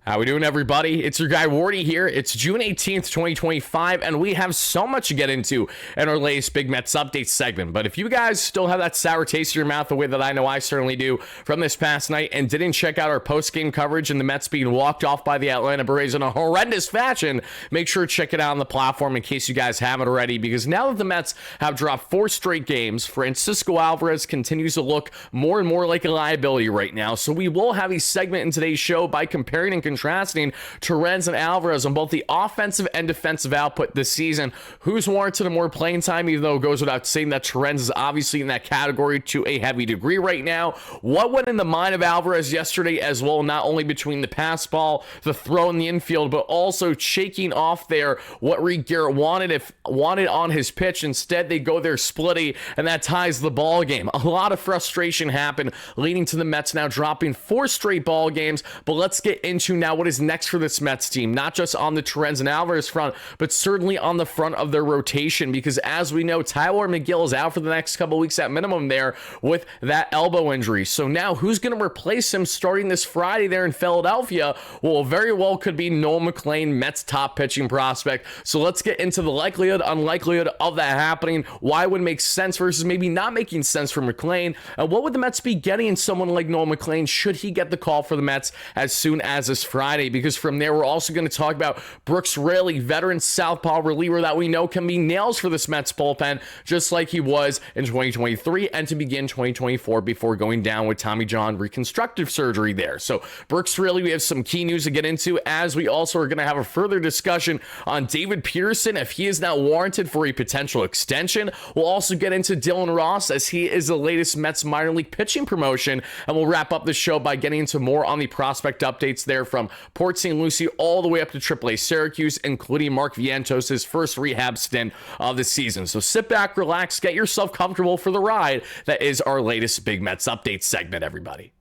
How we doing, everybody? It's your guy Wardy here. It's June 18th, 2025, and we have so much to get into in our latest Big Mets update segment. But if you guys still have that sour taste in your mouth the way that I know I certainly do from this past night and didn't check out our post-game coverage and the Mets being walked off by the Atlanta Braves in a horrendous fashion, make sure to check it out on the platform in case you guys haven't already, because now that the Mets have dropped 4 straight games, Francisco Alvarez continues to look more and more like a liability right now. So we will have a segment in today's show by comparing and contrasting Torrens and Alvarez on both the offensive and defensive output this season. Who's warranted a more playing time, even though it goes without saying that Torrens is obviously in that category to a heavy degree right now. What went in the mind of Alvarez yesterday as well, not only between the pass ball, the throw in the infield, but also shaking off there what Reed Garrett wanted on his pitch. Instead, they go there splitty, and that ties the ball game. A lot of frustration happened, leading to the Mets now dropping 4 straight ball games. But let's get into now what is next for this Mets team, not just on the Torrens and Alvarez front, but certainly on the front of their rotation, because as we know, Tyler Megill is out for the next couple weeks at minimum there with that elbow injury. So now who's going to replace him starting this Friday there in Philadelphia? Well, very well could be Nolan McLean, Mets top pitching prospect. So let's get into the likelihood, unlikelihood of that happening, why it would make sense versus maybe not making sense for McLean, and what would the Mets be getting in someone like Nolan McLean should he get the call for the Mets as soon as this Friday. Because from there, we're also going to talk about Brooks Raley, veteran southpaw reliever that we know can be nails for this Mets bullpen, just like he was in 2023 and to begin 2024 before going down with Tommy John reconstructive surgery there. So Brooks Raley, we have some key news to get into, as we also are going to have a further discussion on David Peterson, if he is now warranted for a potential extension. We'll also get into Dylan Ross, as he is the latest Mets minor league pitching promotion, and we'll wrap up the show by getting into more on the prospect updates there from Port St. Lucie all the way up to AAA Syracuse, including Mark Vientos' first rehab stint of the season. So sit back, relax, get yourself comfortable for the ride that is our latest Big Mets update segment, everybody.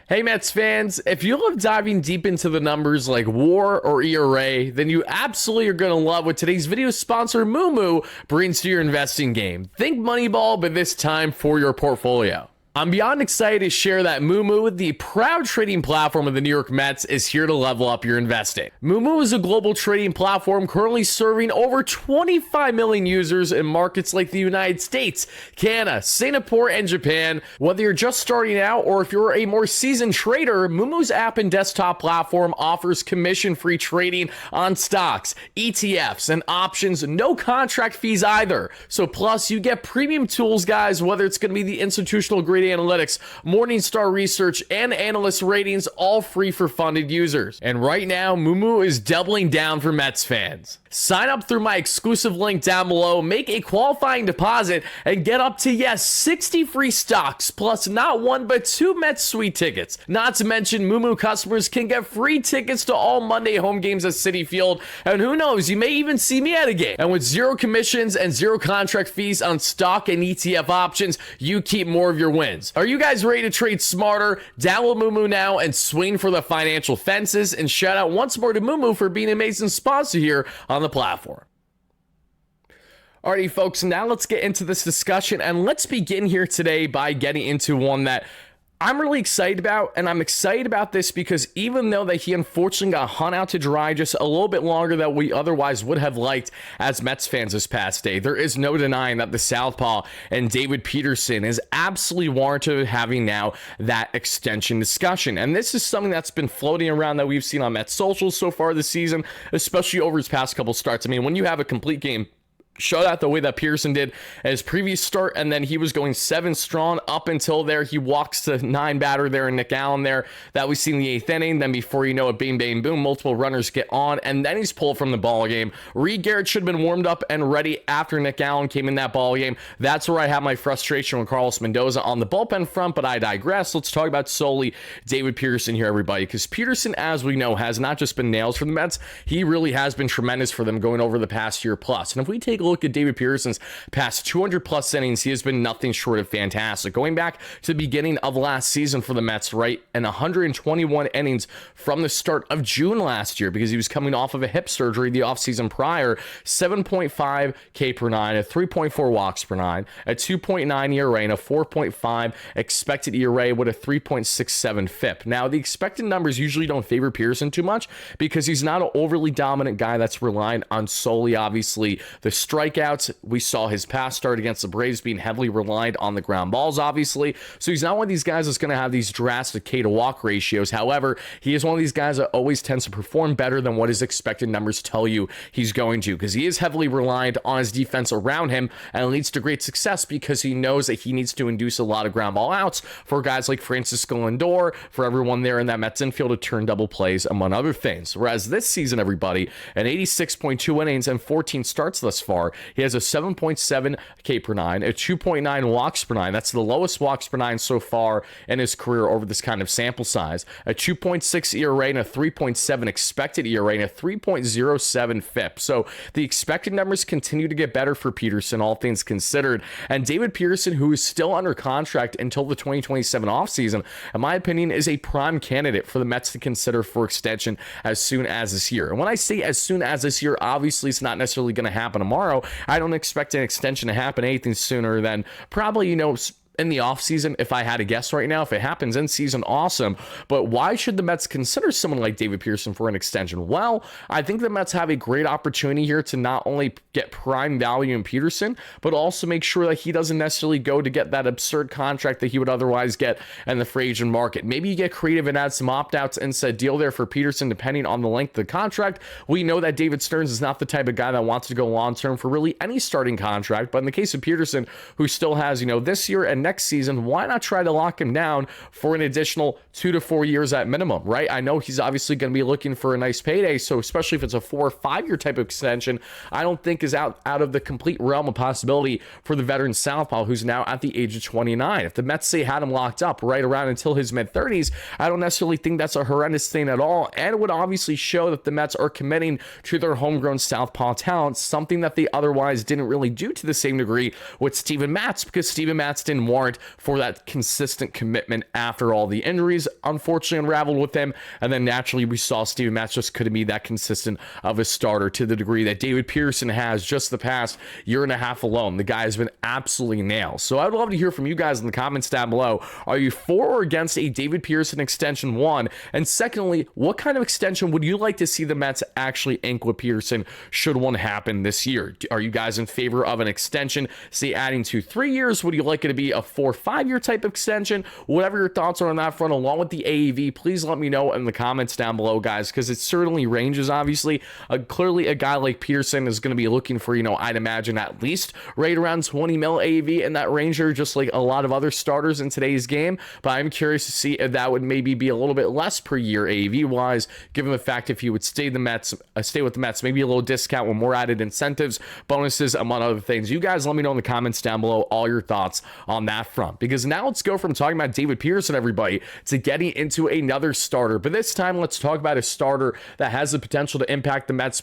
Hey Mets fans, if you love diving deep into the numbers like WAR or ERA, then you absolutely are going to love what today's video sponsor Moomoo brings to your investing game. Think Moneyball, but this time for your portfolio. I'm beyond excited to share that Moomoo, the proud trading platform of the New York Mets, is here to level up your investing. Moomoo is a global trading platform currently serving over 25 million users in markets like the United States, Canada, Singapore, and Japan. Whether you're just starting out or if you're a more seasoned trader, Moomoo's app and desktop platform offers commission-free trading on stocks, ETFs, and options, no contract fees either. So plus, you get premium tools, guys, whether it's going to be the institutional grade analytics, Morningstar research, and analyst ratings, all free for funded users. And right now, Moomoo is doubling down for Mets fans. Sign up through my exclusive link down below, make a qualifying deposit, and get up to, yes, 60 free stocks, plus not 1 but 2 Mets Suite tickets. Not to mention, Moomoo customers can get free tickets to all Monday home games at Citi Field, and who knows, you may even see me at a game. And with 0 commissions and 0 contract fees on stock and ETF options, you keep more of your wins. Are you guys ready to trade smarter? Download Moomoo now and swing for the financial fences. And shout out once more to Moomoo for being an amazing sponsor here on the platform. Alrighty, folks, now let's get into this discussion, and let's begin here today by getting into one that I'm really excited about, and I'm excited about this because even though that he unfortunately got hung out to dry just a little bit longer than we otherwise would have liked as Mets fans this past day, there is no denying that the southpaw and David Peterson is absolutely warranted having now that extension discussion. And this is something that's been floating around that we've seen on Mets socials so far this season, especially over his past couple starts. I mean, when you have a complete game shutout the way that Peterson did at his previous start, and then he was going 7 strong up until there. He walks to 9 batter there and Nick Allen there that we see in the 8th inning. Then before you know it, bang, bang, boom, multiple runners get on, and then he's pulled from the ball game. Reed Garrett should have been warmed up and ready after Nick Allen came in that ball game. That's where I have my frustration with Carlos Mendoza on the bullpen front, but I digress. Let's talk about solely David Peterson here, everybody, because Peterson, as we know, has not just been nails for the Mets. He really has been tremendous for them going over the past year plus. And if we take a look at David Peterson's past 200 plus innings, he has been nothing short of fantastic. Going back to the beginning of last season for the Mets, right, and 121 innings from the start of June last year, because he was coming off of a hip surgery the offseason prior. 7.5 K per nine, a 3.4 walks per nine, a 2.9 ERA, and a 4.5 expected ERA with a 3.67 FIP. Now, the expected numbers usually don't favor Peterson too much because he's not an overly dominant guy that's relying on solely, obviously, the strikeouts. We saw his past start against the Braves being heavily reliant on the ground balls, obviously. So he's not one of these guys that's going to have these drastic K to walk ratios. However, he is one of these guys that always tends to perform better than what his expected numbers tell you he's going to, because he is heavily reliant on his defense around him, and it leads to great success because he knows that he needs to induce a lot of ground ball outs for guys like Francisco Lindor, for everyone there in that Mets infield to turn double plays, among other things. Whereas this season, everybody, at 86.2 innings and 14 starts thus far, he has a 7.7 K per nine, a 2.9 walks per nine. That's the lowest walks per nine so far in his career over this kind of sample size. A 2.6 ERA and a 3.7 expected ERA and a 3.07 FIP. So the expected numbers continue to get better for Peterson, all things considered. And David Peterson, who is still under contract until the 2027 offseason, in my opinion, is a prime candidate for the Mets to consider for extension as soon as this year. And when I say as soon as this year, obviously it's not necessarily going to happen tomorrow. I don't expect an extension to happen anything sooner than probably, in the offseason, if I had to guess right now. If it happens in season, awesome. But why should the Mets consider someone like David Peterson for an extension? Well, I think the Mets have a great opportunity here to not only get prime value in Peterson, but also make sure that he doesn't necessarily go to get that absurd contract that he would otherwise get in the free agent market. Maybe you get creative and add some opt-outs and set deal there for Peterson, depending on the length of the contract. We know that David Stearns is not the type of guy that wants to go long-term for really any starting contract. But in the case of Peterson, who still has, this year and next season, why not try to lock him down for an additional 2 to 4 years at minimum, right? I know he's obviously going to be looking for a nice payday, so especially if it's a 4 or 5 year type of extension, I don't think is out of the complete realm of possibility for the veteran southpaw, who's now at the age of 29. If the Mets say had him locked up right around until his mid-30s, I don't necessarily think that's a horrendous thing at all, and it would obviously show that the Mets are committing to their homegrown southpaw talent, something that they otherwise didn't really do to the same degree with Steven Matz, because Steven Matz didn't warrant for that consistent commitment after all the injuries unfortunately unraveled with him. And then naturally we saw Steven Matz just couldn't be that consistent of a starter to the degree that David Peterson has just the past year and a half alone. The guy has been absolutely nailed. So I'd love to hear from you guys in the comments down below. Are you for or against a David Peterson extension, one? And secondly, what kind of extension would you like to see the Mets actually ink with Peterson should one happen this year? Are you guys in favor of an extension, say adding 2-3 years? Would you like it to be a 4-5 year type of extension? Whatever your thoughts are on that front, along with the AAV, please let me know in the comments down below, guys, because it certainly ranges. Obviously, clearly a guy like Peterson is going to be looking for, I'd imagine at least right around 20 mil AAV in that range, just like a lot of other starters in today's game. But I'm curious to see if that would maybe be a little bit less per year AAV wise, given the fact if he would stay with the Mets, maybe a little discount with more added incentives, bonuses, among other things. You guys let me know in the comments down below all your thoughts on that front, because now let's go from talking about David Peterson, everybody, to getting into another starter. But this time, let's talk about a starter that has the potential to impact the Mets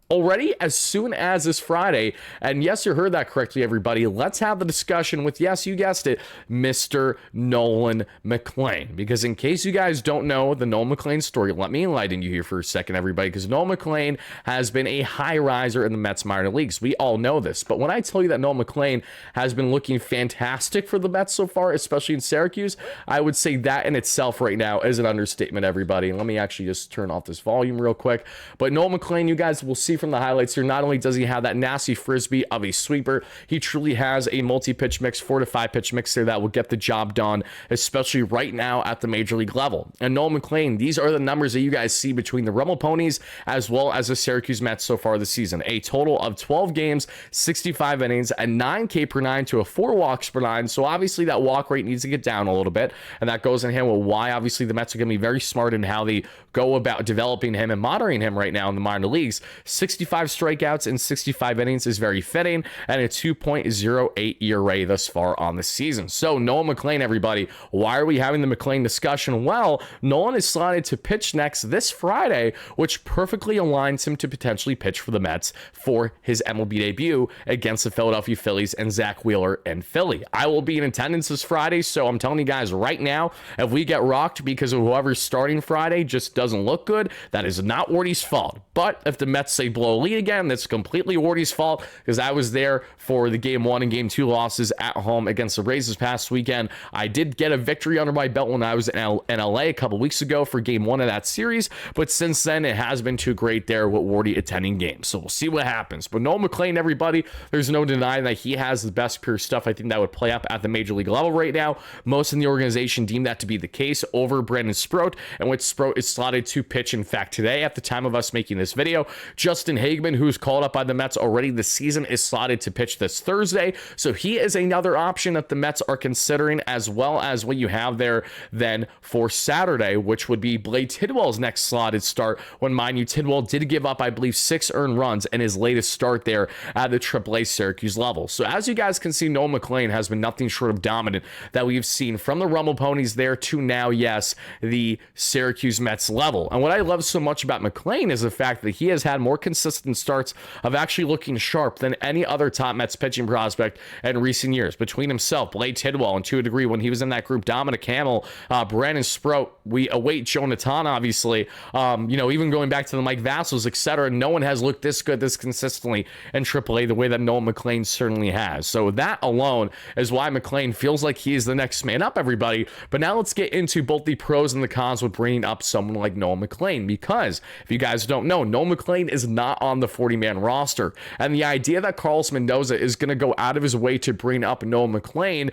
already as soon as this Friday. And yes, you heard that correctly, everybody. Let's have the discussion with, yes, you guessed it, Mr. Nolan McLean. Because in case you guys don't know the Nolan McLean story, let me enlighten you here for a second, everybody, because Nolan McLean has been a high riser in the Mets minor leagues. We all know this. But when I tell you that Nolan McLean has been looking fantastic for the Mets so far, especially in Syracuse, I would say that in itself right now is an understatement, everybody. And let me actually just turn off this volume real quick. But Nolan McLean, you guys will see from the highlights here, not only does he have that nasty frisbee of a sweeper, he truly has a multi-pitch mix, 4 to 5 pitch mix there that will get the job done, especially right now at the major league level. And Nolan McLean, these are the numbers that you guys see between the Rebel Ponies as well as the Syracuse Mets so far this season. A total of 12 games, 65 innings, a 9 K per 9 to a 4 walks per 9. So obviously that walk rate needs to get down a little bit, and that goes in hand with why obviously the Mets are going to be very smart in how they go about developing him and monitoring him right now in the minor leagues. 65 strikeouts in 65 innings is very fitting, and a 2.08 ERA thus far on the season. So Nolan McLean, everybody, why are we having the McLean discussion? Well, Nolan is slotted to pitch next this Friday, which perfectly aligns him to potentially pitch for the Mets for his MLB debut against the Philadelphia Phillies and Zach Wheeler in Philly. I will be in attendance this Friday, so I'm telling you guys right now, if we get rocked because of whoever's starting Friday just doesn't look good, that is not Wardy's fault. But if the Mets say blow a lead again, that's completely Wardy's fault, because I was there for the Game 1 and Game 2 losses at home against the Rays this past weekend. I did get a victory under my belt when I was in LA a couple weeks ago for Game 1 of that series, but since then it has been too great there with Wardy attending games. So we'll see what happens. But Nolan McLean, everybody, there's no denying that he has the best pure stuff. I think that would play up at the major league level right now. Most in the organization deem that to be the case over Brandon Sproat, and with Sproat is slotted to pitch, in fact, today at the time of us making this video. Justin Hagman, who's called up by the Mets already this season, is slotted to pitch this Thursday, so he is another option that the Mets are considering, as well as what you have there then for Saturday, which would be Blade Tidwell's next slotted start, when, mind you, Tidwell did give up, I believe, 6 earned runs in his latest start there at the AAA Syracuse level. So as you guys can see, Nolan McLean has been nothing short of dominant that we've seen from the Rumble Ponies there to now, yes, the Syracuse Mets level. And what I love so much about McLean is the fact that he has had more consistent starts of actually looking sharp than any other top Mets pitching prospect in recent years. Between himself, Blade Tidwell, and to a degree when he was in that group, Dominic Hamill, Brandon Sproat, we await Jonathan, obviously, even going back to the Mike Vassals, etc. No one has looked this good, this consistently in AAA the way that Nolan McLean certainly has. So that alone is why McLean feels like he is the next man up, everybody. But now let's get into both the pros and the cons with bringing up someone like Nolan McLean, because if you guys don't know, Nolan McLean is not on the 40-man roster, and the idea that Carlos Mendoza is going to go out of his way to bring up Nolan McLean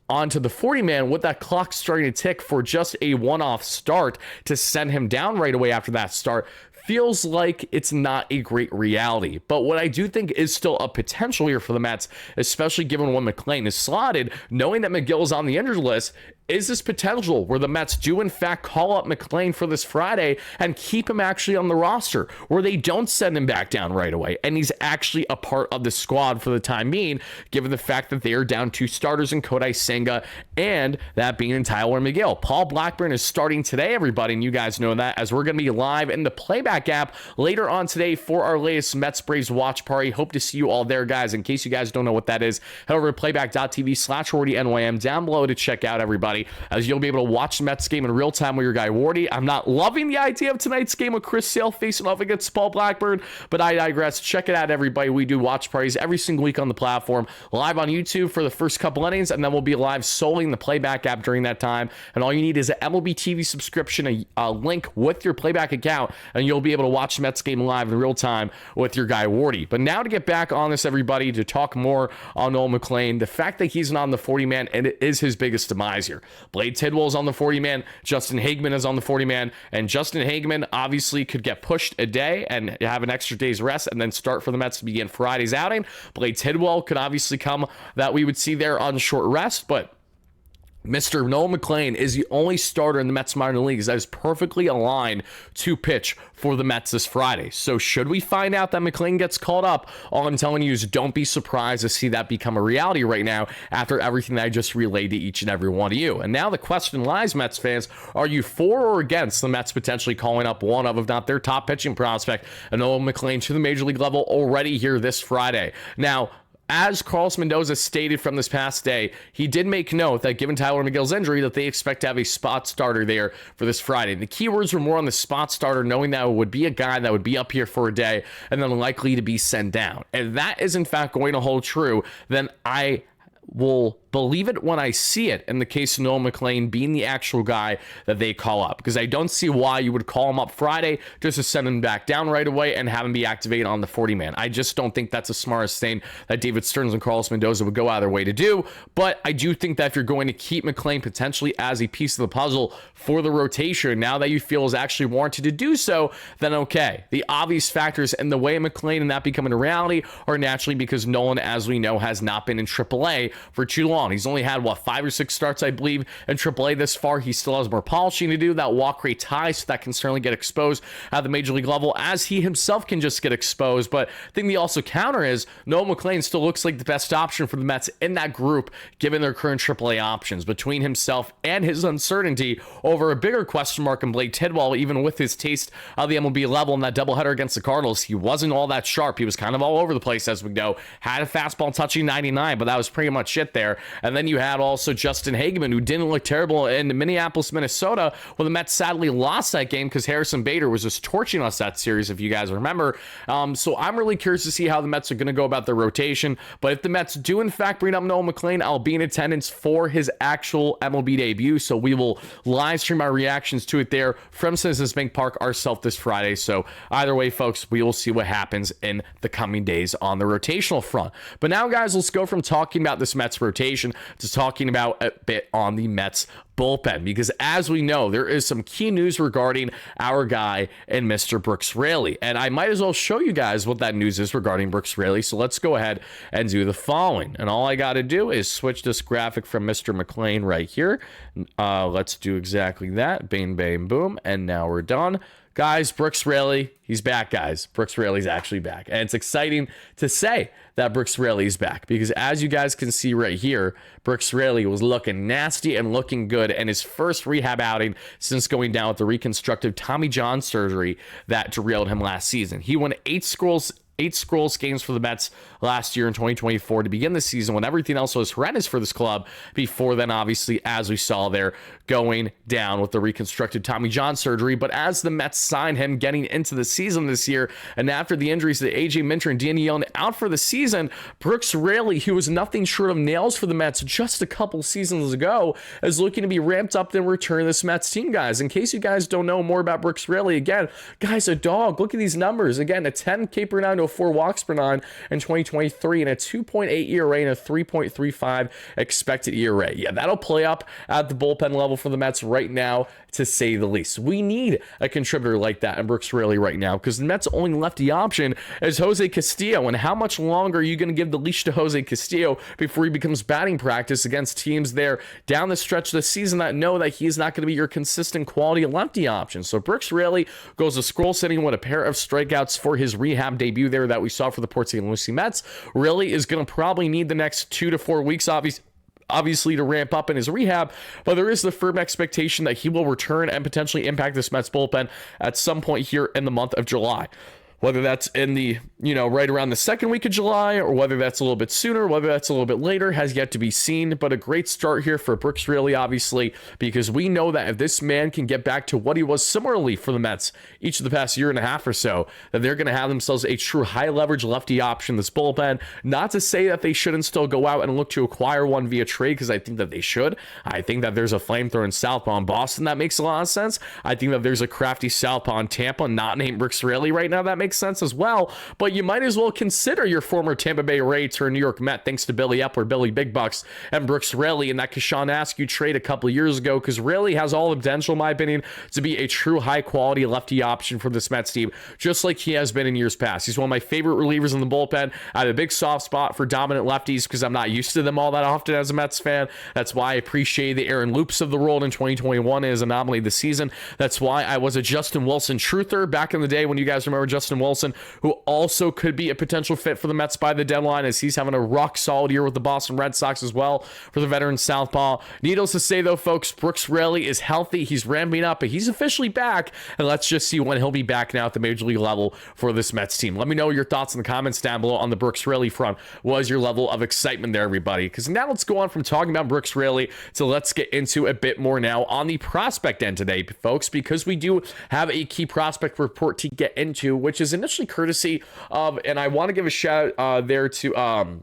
onto the 40-man with that clock starting to tick for just a one-off start to send him down right away after that start feels like it's not a great reality. But what I do think is still a potential here for the Mets, especially given when McLean is slotted, knowing that Megill is on the injured list, is this potential where the Mets do in fact call up McLean for this Friday and keep him actually on the roster, where they don't send him back down right away and he's actually a part of the squad for the time being, given the fact that they are down 2 starters in Kodai Senga and that being in Tyler Megill. Paul Blackburn is starting today, everybody, and you guys know that, as we're going to be live in the playback app later on today for our latest Mets Braves watch party. Hope to see you all there, guys. In case you guys don't know what that is, head over to playback.tv/WardyNYM down below to check out, everybody, as you'll be able to watch the Mets game in real time with your guy Wardy. I'm not loving the idea of tonight's game with Chris Sale facing off against Paul Blackburn, but I digress. Check it out, everybody. We do watch parties every single week on the platform, live on YouTube for the first couple innings, and then we'll be live solely in the playback app during that time. And all you need is an MLB TV subscription, a link with your playback account, and you'll be able to watch the Mets game live in real time with your guy Wardy. But now to get back on this, everybody, to talk more on Nolan McLean, the fact that he's not on the 40-man, and it is his biggest demise here. Blade Tidwell is on the 40-man, Justin Hagman is on the 40-man, and Justin Hagman obviously could get pushed a day and have an extra day's rest and then start for the Mets to begin Friday's outing. Blade Tidwell could obviously come that we would see there on short rest, but Mr. Nolan McLean is the only starter in the Mets minor leagues that is perfectly aligned to pitch for the Mets this Friday. So should we find out that McLean gets called up, all I'm telling you is don't be surprised to see that become a reality right now after everything that I just relayed to each and every one of you. And now the question lies, Mets fans, are you for or against the Mets potentially calling up one of, if not their top pitching prospect, Nolan McLean, to the major league level already here this Friday? Now, as Carlos Mendoza stated from this past day, he did make note that given Tyler Megill's injury, that they expect to have a spot starter there for this Friday. The keywords were more on the spot starter, knowing that it would be a guy that would be up here for a day and then likely to be sent down. And that is in fact going to hold true, then I will believe it when I see it in the case of Nolan McLean being the actual guy that they call up, because I don't see why you would call him up Friday just to send him back down right away and have him be activated on the 40-man. I just don't think that's the smartest thing that David Stearns and Carlos Mendoza would go out of their way to do. But I do think that if you're going to keep McLean potentially as a piece of the puzzle for the rotation, now that you feel is actually warranted to do so, then okay. The obvious factors in the way of McLean and that becoming a reality are naturally because Nolan, as we know, has not been in AAA for too long. He's only had, what, 5 or 6 starts, I believe, in AAA this far. He still has more polishing to do. That walk rate high, so that can certainly get exposed at the major league level, as he himself can just get exposed. But I think the also counter is Nolan McLean still looks like the best option for the Mets in that group, given their current AAA options. Between himself and his uncertainty over a bigger question mark in Blake Tidwell, even with his taste of the MLB level in that doubleheader against the Cardinals, he wasn't all that sharp. He was kind of all over the place, as we know. Had a fastball touching 99, but that was pretty much it there. And then you had also Justin Hageman, who didn't look terrible in Minneapolis, Minnesota, where the Mets sadly lost that game because Harrison Bader was just torching us that series, if you guys remember. So I'm really curious to see how the Mets are going to go about their rotation. But if the Mets do in fact bring up Nolan McLean, I'll be in attendance for his actual MLB debut. So we will live stream our reactions to it there from Citizens Bank Park ourselves this Friday. So either way, folks, we will see what happens in the coming days on the rotational front. But now, guys, let's go from talking about this Mets rotation to talking about a bit on the Mets bullpen, because as we know, there is some key news regarding our guy and Mr. Brooks Raley, and I might as well show you guys what that news is regarding Brooks Raley. So let's go ahead and do the following, and all I got to do is switch this graphic from Mr. McLean right here. Let's do exactly that. Bang, bang, boom, and now we're done. Guys, Brooks Raley, he's back, guys. Brooks Raley's actually back. And it's exciting to say that Brooks Raley's back, because as you guys can see right here, Brooks Raley was looking nasty and looking good in his first rehab outing since going down with the reconstructive Tommy John surgery that derailed him last season. He won 8 Squirrels games for the Mets last year in 2024 to begin the season, when everything else was horrendous for this club. Before then, obviously, as we saw there, going down with the reconstructed Tommy John surgery. But as the Mets signed him getting into the season this year, and after the injuries to AJ Minter and Danny Young out for the season, Brooks Raley, who was nothing short of nails for the Mets just a couple seasons ago, is looking to be ramped up and return this Mets team, guys. In case you guys don't know more about Brooks Raley, again, guys, a dog. Look at these numbers. Again, a 10 K per 9 to a 4 walks per 9 in 2023, and a 2.8 ERA and a 3.35 expected ERA. Yeah, that'll play up at the bullpen level for the Mets right now, to say the least. We need a contributor like that in Brooks Raley right now, because the Mets' only lefty option is Jose Castillo. And how much longer are you going to give the leash to Jose Castillo before he becomes batting practice against teams there down the stretch of the season that know that he's not going to be your consistent quality lefty option? So Brooks Raley goes to scroll sitting with a pair of strikeouts for his rehab debut there that we saw for the Port St. Lucie Mets. Raley is going to probably need the next 2 to 4 weeks, obviously, to ramp up in his rehab, but there is the firm expectation that he will return and potentially impact this Mets bullpen at some point here in the month of July. Whether that's in the, right around the second week of July, or whether that's a little bit sooner, whether that's a little bit later, has yet to be seen. But a great start here for Brooks Raley, obviously, because we know that if this man can get back to what he was similarly for the Mets each of the past year and a half or so, that they're going to have themselves a true high leverage lefty option in this bullpen. Not to say that they shouldn't still go out and look to acquire one via trade, because I think that they should. I think that there's a flamethrower southpaw in Boston that makes a lot of sense. I think that there's a crafty southpaw in Tampa not named Brooks Raley right now that makes sense as well. But you might as well consider your former Tampa Bay Ray turned New York Met, thanks to Billy Epler, Billy Big Bucks, and Brooks Raley in that Keyshawn Askew trade a couple of years ago, because Raley has all the potential, in my opinion, to be a true high quality lefty option for this Mets team, just like he has been in years past. He's one of my favorite relievers in the bullpen. I have a big soft spot for dominant lefties because I'm not used to them all that often as a Mets fan. That's why I appreciate the Aaron Loops of the world in 2021 as anomaly this season. That's why I was a Justin Wilson truther back in the day, when you guys remember Justin Wilson, who also could be a potential fit for the Mets by the deadline, as he's having a rock solid year with the Boston Red Sox as well for the veteran southpaw. Needless to say, though, folks, Brooks Raley is healthy. He's ramping up, but he's officially back, and let's just see when he'll be back now at the major league level for this Mets team. Let me know your thoughts in the comments down below on the Brooks Raley front. What is your level of excitement there, everybody? Because now let's go on from talking about Brooks Raley to let's get into a bit more now on the prospect end today, folks, because we do have a key prospect report to get into, which is initially courtesy of, and I want to give a shout there to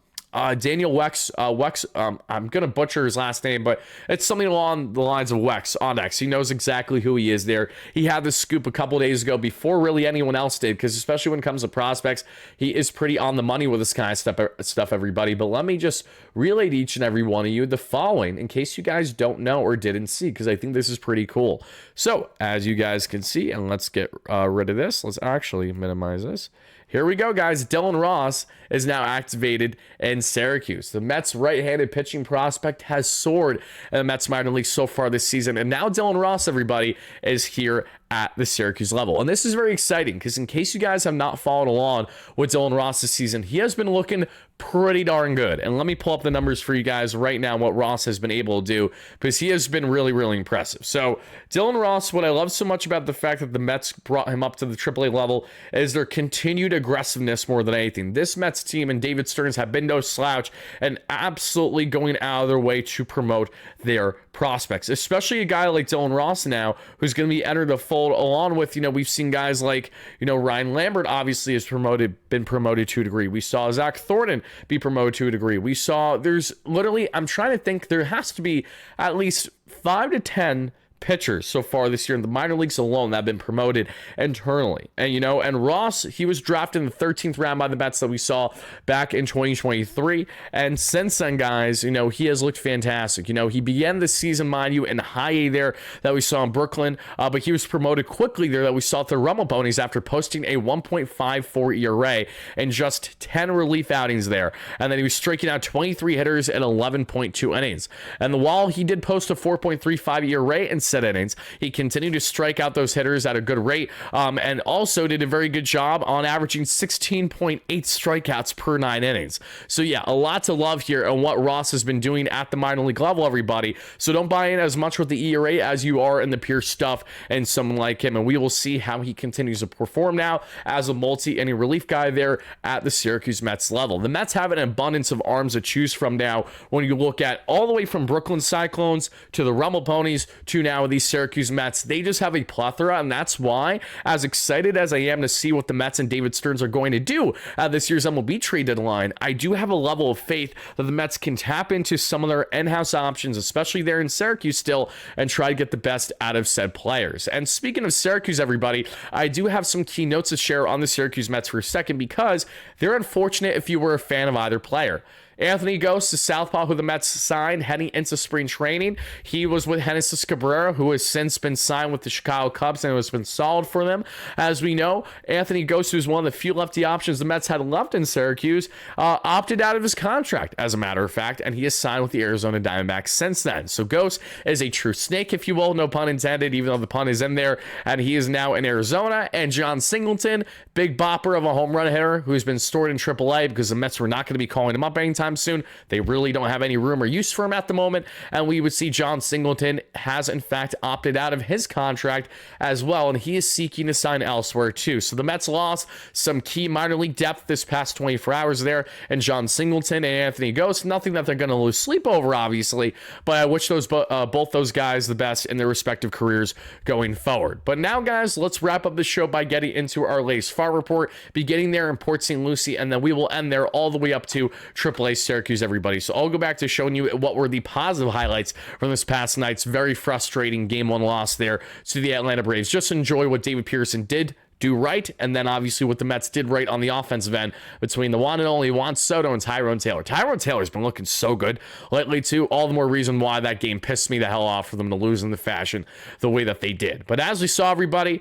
Daniel Wex. I'm going to butcher his last name, but it's something along the lines of Wex on X. He knows exactly who he is there. He had this scoop a couple days ago before really anyone else did, because especially when it comes to prospects, he is pretty on the money with this kind of stuff, everybody. But let me just relay to each and every one of you the following, in case you guys don't know or didn't see, because I think this is pretty cool. So, as you guys can see, and let's get rid of this. Let's actually minimize this. here we go, guys. Dylan Ross is now activated in Syracuse. The Mets' right-handed pitching prospect has soared in the Mets minor league so far this season. And now Dylan Ross, everybody, is here at the Syracuse level. And this is very exciting because in case you guys have not followed along with Dylan Ross this season, he has been looking pretty darn good. And let me pull up the numbers for you guys right now, what Ross has been able to do, because he has been really, really impressive. So Dylan Ross, what I love so much about the fact that the Mets brought him up to the AAA level is their continued aggressiveness more than anything. This Mets team and David Stearns have been no slouch and absolutely going out of their way to promote their prospects, especially a guy like Dylan Ross now, who's going to be entered the fold along with, we've seen guys like, Ryan Lambert obviously has been promoted to a degree. We saw Zach Thornton be promoted to a degree. We saw there's literally, I'm trying to think, there has to be at least 5 to 10 pitchers so far this year in the minor leagues alone that have been promoted internally. And Ross, he was drafted in the 13th round by the Mets that we saw back in 2023. And since then, guys, he has looked fantastic. He began the season, mind you, in high A there that we saw in Brooklyn, but he was promoted quickly there that we saw at the Rummel Ponies after posting a 1.54 ERA in just 10 relief outings there. And then he was striking out 23 hitters in 11.2 innings. And while he did post a 4.35 ERA in set innings, he continued to strike out those hitters at a good rate, and also did a very good job on averaging 16.8 strikeouts per 9 innings. So yeah, a lot to love here on what Ross has been doing at the minor league level, everybody. So don't buy in as much with the ERA as you are in the pure stuff and someone like him, and we will see how he continues to perform now as a multi-inning relief guy there at the Syracuse Mets level. The Mets have an abundance of arms to choose from now when you look at all the way from Brooklyn Cyclones to the Rummel Ponies to now with these Syracuse Mets. They just have a plethora, and that's why, as excited as I am to see what the Mets and David Stearns are going to do at this year's MLB trade deadline, I do have a level of faith that the Mets can tap into some of their in-house options, especially there in Syracuse still, and try to get the best out of said players. And speaking of Syracuse, everybody, I do have some key notes to share on the Syracuse Mets for a second, because they're unfortunate if you were a fan of either player. Anthony Ghost, the southpaw who the Mets signed heading into spring training. He was with Genesis Cabrera, who has since been signed with the Chicago Cubs and has been solid for them. As we know, Anthony Ghost, who's one of the few lefty options the Mets had left in Syracuse, opted out of his contract, as a matter of fact, and he has signed with the Arizona Diamondbacks since then. So Ghost is a true snake, if you will, no pun intended, even though the pun is in there, and he is now in Arizona. And John Singleton, big bopper of a home run hitter, who's been stored in AAA because the Mets were not going to be calling him up anytime soon. They really don't have any room or use for him at the moment, and we would see John Singleton has in fact opted out of his contract as well, and he is seeking to sign elsewhere too. So the Mets lost some key minor league depth this past 24 hours there, and John Singleton and Anthony Ghost. Nothing that they're going to lose sleep over, obviously, but I wish both those guys the best in their respective careers going forward. But now, guys, let's wrap up the show by getting into our latest farm report, beginning there in Port St. Lucie, and then we will end there all the way up to AAA Syracuse, everybody. So I'll go back to showing you what were the positive highlights from this past night's very frustrating Game 1 loss there to the Atlanta Braves. Just enjoy what David Peterson did do right, and then obviously what the Mets did right on the offensive end between the one and only Juan Soto and Tyrone Taylor. Tyrone Taylor's been looking so good lately too. All the more reason why that game pissed me the hell off for them to lose in the fashion the way that they did. But as we saw, everybody,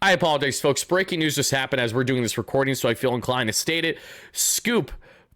I apologize, folks. Breaking news just happened as we're doing this recording, so I feel inclined to state it. Scoop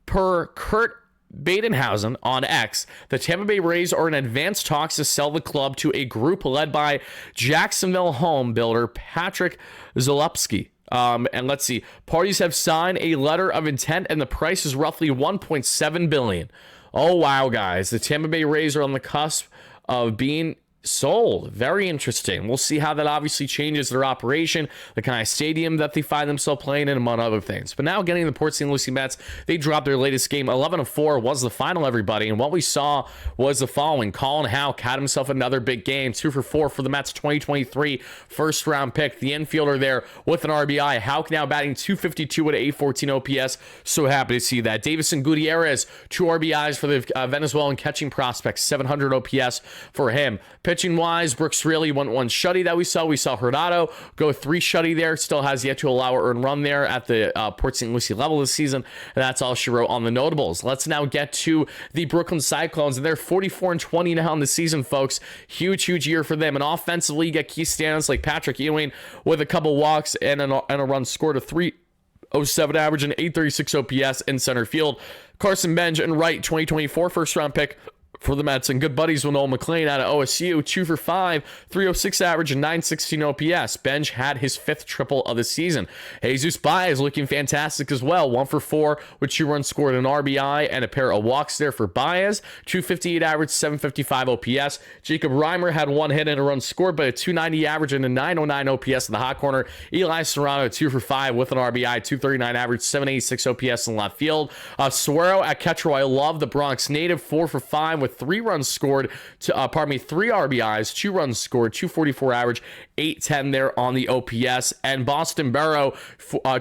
per Kurt Badenhausen on X. The Tampa Bay Rays are in advanced talks to sell the club to a group led by Jacksonville home builder Patrick Zalewski. And let's see. Parties have signed a letter of intent, and the price is roughly $1.7 billion. Oh, wow, guys. The Tampa Bay Rays are on the cusp of being sold. Very interesting. We'll see how that obviously changes their operation, the kind of stadium that they find themselves playing in, among other things. But now getting the Port St. Lucie Mets, they dropped their latest game. 11-4 was the final, everybody. And what we saw was the following. Colin Houck had himself another big game. 2 for 4 for the Mets 2023 first round pick. The infielder there with an RBI. Houck now batting .252 with an .814 OPS. So happy to see that. Davison Gutierrez, 2 RBIs for the Venezuelan catching prospect. .700 OPS for him. Pitching Pitching wise, Brooks Raley went 1 shutty that we saw. We saw Hurtado go 3 shutty there. Still has yet to allow an earned run there at the Port St. Lucie level this season. And that's all she wrote on the notables. Let's now get to the Brooklyn Cyclones, and they're 44-20 now in the season, folks. Huge year for them. And offensively, you get key standouts like Patrick Ewing with a couple walks and a run scored, a 307 average and 836 OPS in center field. Carson Benj and right, 2024 first round pick for the Mets, and good buddies with Nolan McLean out of OSU, 2 for 5, 306 average and 916 OPS. Benj had his 5th triple of the season. Jesus Baez looking fantastic as well, 1 for 4 with 2 runs scored, an RBI and a pair of walks there for Baez. 258 average, 755 OPS. Jacob Reimer had 1 hit and a run scored, but a 290 average and a 909 OPS in the hot corner. Eli Serrano, 2 for 5 with an RBI, 239 average, 786 OPS in left field. Suero at catcher, I love the Bronx native, 4 for 5 with 3 runs scored, 3 RBIs, 2 runs scored, 244 average, 810 there on the OPS. And Boston Barrow,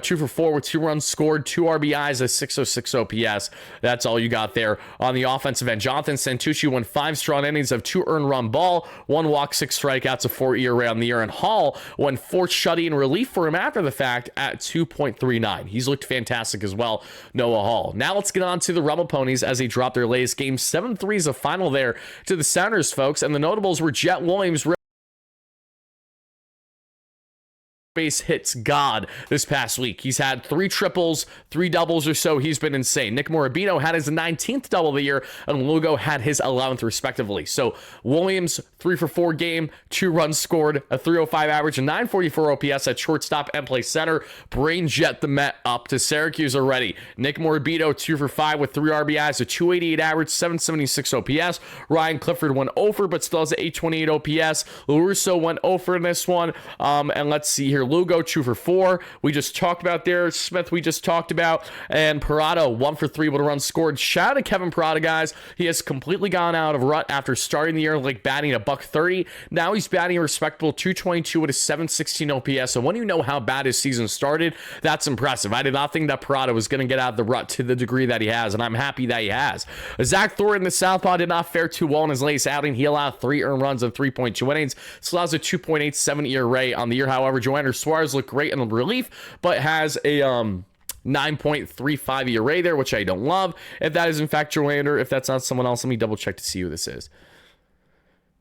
2 for 4 with 2 runs scored, 2 RBIs, a 606 OPS. That's all you got there on the offensive end. Jonathan Santucci won 5 strong innings of 2 earned run ball, 1 walk, 6 strikeouts, a 4 ERA on the year. And Hall won 4 shutty in relief for him after the fact at 2.39. He's looked fantastic as well, Noah Hall. Now let's get on to the Rebel Ponies as they drop their latest game. 7-3 is a final there to the Sounders, folks. And the notables were Jet Williams, base hits god this past week. He's had 3 triples, 3 doubles or so. He's been insane. Nick Morabito had his 19th double of the year, and Lugo had his 11th respectively. So Williams, 3 for 4 game, 2 runs scored, a 305 average, and 944 OPS at shortstop and play center. Brain jet the Met up to Syracuse already. Nick Morabito, 2 for 5 with 3 RBIs, a 288 average, 776 OPS. Ryan Clifford went over, but still has an 828 OPS. LaRusso went over in this one. And let's see here. Lugo, 2 for 4. We just talked about there. Smith, we just talked about. And Parado, 1 for 3 with a run scored. Shout out to Kevin Parado, guys. He has completely gone out of rut after starting the year like batting a $130. Now he's batting a respectable 222 with a 716 OPS. So when you know how bad his season started, that's impressive. I did not think that Parado was going to get out of the rut to the degree that he has, and I'm happy that he has. Zach Thornton, the southpaw, did not fare too well in his latest outing. He allowed 3 earned runs in 3.2 innings. Still has a 2.87 ERA on the year. However, Joander Suarez looked great in relief, but has a 9.35 ERA there, which I don't love. If that is in fact Joander, if that's not someone else, let me double check to see who this is.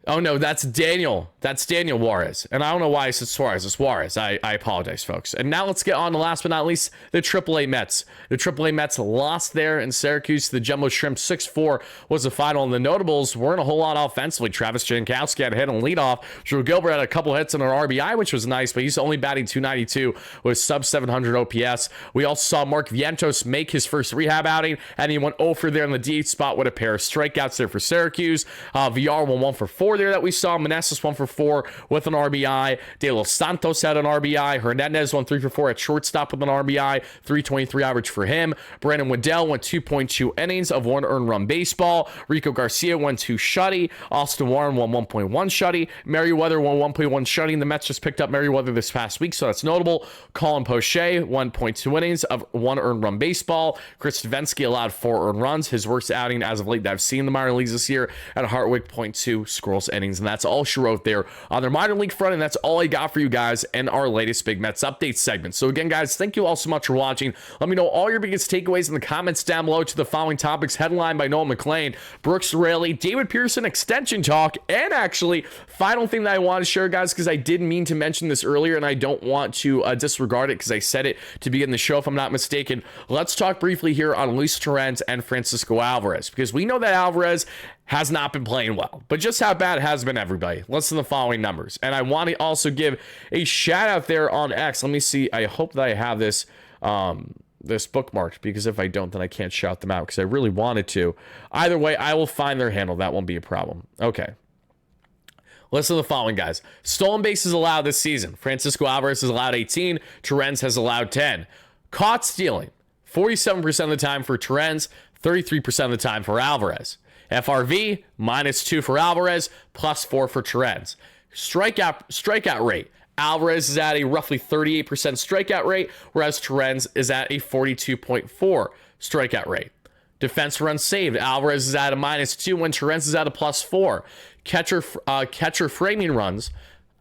Oh, no, that's Daniel. That's Daniel Juarez. And I don't know why I said Suarez. It's Juarez. I apologize, folks. And now let's get on to last but not least, the AAA Mets. The AAA Mets lost there in Syracuse. The Jumbo Shrimp 6-4 was the final. And the notables weren't a whole lot offensively. Travis Jankowski had a hit on leadoff. Drew Gilbert had a couple hits and an RBI, which was nice, but he's only batting 292 with sub 700 OPS. We also saw Mark Vientos make his first rehab outing, and he went over there in the DH spot with a pair of strikeouts there for Syracuse. VR won 1 for 4 there that we saw. Manassas 1 for 4 with an RBI. De Los Santos had an RBI. Hernandez won 3 for 4 at shortstop with an RBI. 323 average for him. Brandon Waddell went 2.2 innings of 1 earned run baseball. Rico Garcia won 2 shutty. Austin Warren won 1.1 shutty. Merriweather won 1.1 shutty. And the Mets just picked up Merriweather this past week, so that's notable. Colin Poche 1.2 innings of 1 earned run baseball. Chris Stevensky allowed 4 earned runs. His worst outing as of late that I've seen in the minor leagues this year. And Hartwig 0.2 scoreless innings. And that's all she wrote there on their minor league front. And that's all I got for you guys in our latest Big Mets update segment. So again, guys, thank you all so much for watching. Let me know all your biggest takeaways in the comments down below to the following topics. Headline by Nolan McLean, Brooks Raley, David Peterson extension talk, and actually final thing that I want to share, guys, because I did mean to mention this earlier and I don't want to disregard it because I said it to begin the show if I'm not mistaken. Let's talk briefly here on Luis Torrens and Francisco Alvarez, because we know that Alvarez has not been playing well, but just how bad has been everybody. Listen to the following numbers. And I want to also give a shout out there on X. Let me see. I hope that I have this this bookmarked, because if I don't, then I can't shout them out because I really wanted to. Either way, I will find their handle. That won't be a problem. Okay. Listen to the following, guys. Stolen bases allowed this season. Francisco Alvarez has allowed 18. Torrens has allowed 10. Caught stealing, 47% of the time for Torrens, 33% of the time for Alvarez. FRV, -2 for Alvarez, +4 for Torrens. Strikeout rate. Alvarez is at a roughly 38% strikeout rate, whereas Torrens is at a 42.4 strikeout rate. Defense runs saved. Alvarez is at a -2 when Torrens is at a +4. catcher framing runs,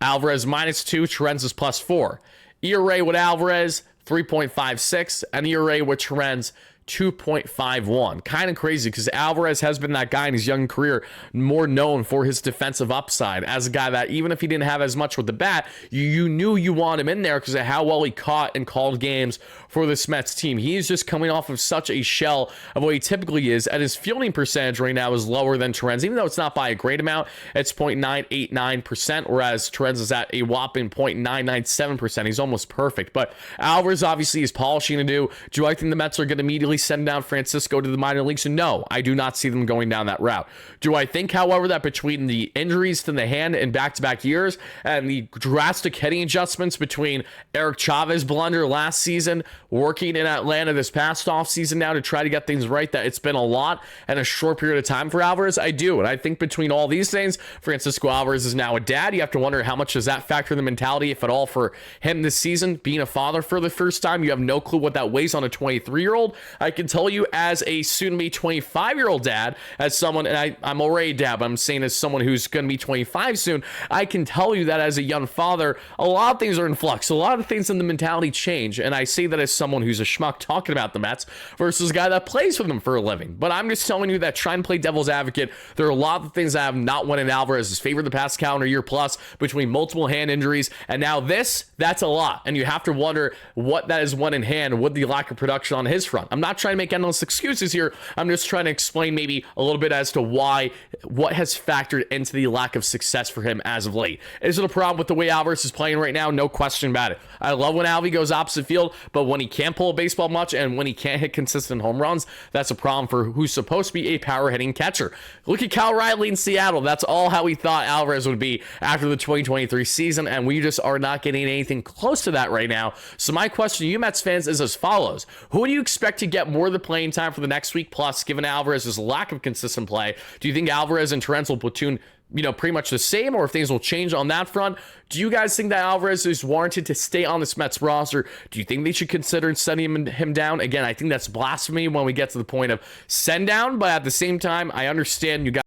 Alvarez -2, Torrens is +4. ERA with Alvarez 3.56, and ERA with Torrens 2.51. Kind of crazy because Alvarez has been that guy in his young career more known for his defensive upside as a guy that even if he didn't have as much with the bat, you knew you want him in there because of how well he caught and called games for this Mets team. He is just coming off of such a shell of what he typically is, and his fielding percentage right now is lower than Torrens, even though it's not by a great amount. It's 0.989%, whereas Torrens is at a whopping 0.997%. He's almost perfect, but Alvarez obviously is polishing to do. Do I think the Mets are going to immediately send down Francisco to the minor leagues? No, I do not see them going down that route. Do I think, however, that between the injuries to the hand in back-to-back years and the drastic hitting adjustments between Eric Chavez blunder last season, working in Atlanta this past offseason now to try to get things right, that it's been a lot and a short period of time for Alvarez? I do, and I think between all these things, Francisco Alvarez is now a dad. You have to wonder how much does that factor in the mentality, if at all, for him this season, being a father for the first time. You have no clue what that weighs on a 23-year-old. I can tell you as a soon-to-be 25-year-old dad, as someone, and I'm already a dad, but I'm saying as someone who's going to be 25 soon, I can tell you that as a young father, a lot of things are in flux. A lot of things in the mentality change, and I say that as someone who's a schmuck talking about the Mets versus a guy that plays for them for a living. But I'm just telling you that, trying to play devil's advocate, there are a lot of things that have not went in Alvarez's favor the past calendar year plus, between multiple hand injuries, and now that's a lot. And you have to wonder what that is one in hand with the lack of production on his front. I'm not trying to make endless excuses here. I'm just trying to explain maybe a little bit as to what has factored into the lack of success for him as of late. Is it a problem with the way Alvarez is playing right now? No question about it. I love when Alvy goes opposite field, but when he can't pull a baseball much and when he can't hit consistent home runs, that's a problem for who's supposed to be a power hitting catcher. Look at Cal Raley in Seattle. That's all how we thought Alvarez would be after the 2023 season, and we just are not getting anything close to that right now. So my question to you Mets fans is as follows. Who do you expect to get more of the playing time for the next week plus, given Alvarez's lack of consistent play? Do you think Alvarez and Torrens will platoon, pretty much the same, or if things will change on that front? Do you guys think that Alvarez is warranted to stay on this Mets roster? Do you think they should consider sending him down? Again, I think that's blasphemy when we get to the point of send down, but at the same time, I understand you guys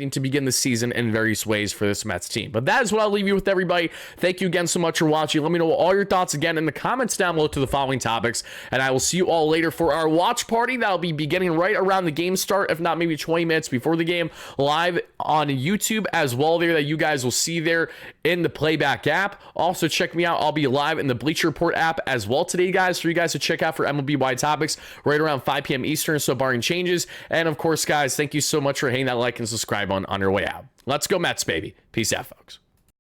to begin the season in various ways for this Mets team. But that is what I'll leave you with, everybody. Thank you again so much for watching. Let me know all your thoughts again in the comments down below to the following topics, and I will see you all later for our watch party. That'll be beginning right around the game start, if not maybe 20 minutes before the game, live on YouTube as well there, that you guys will see there in the playback app. Also check me out. I'll be live in the Bleacher Report app as well today, guys, for you guys to check out for MLB wide topics right around 5 p.m. Eastern, so barring changes. And of course, guys, thank you so much for hitting that like and subscribe on your way out. Let's go Mets, baby. Peace out, folks.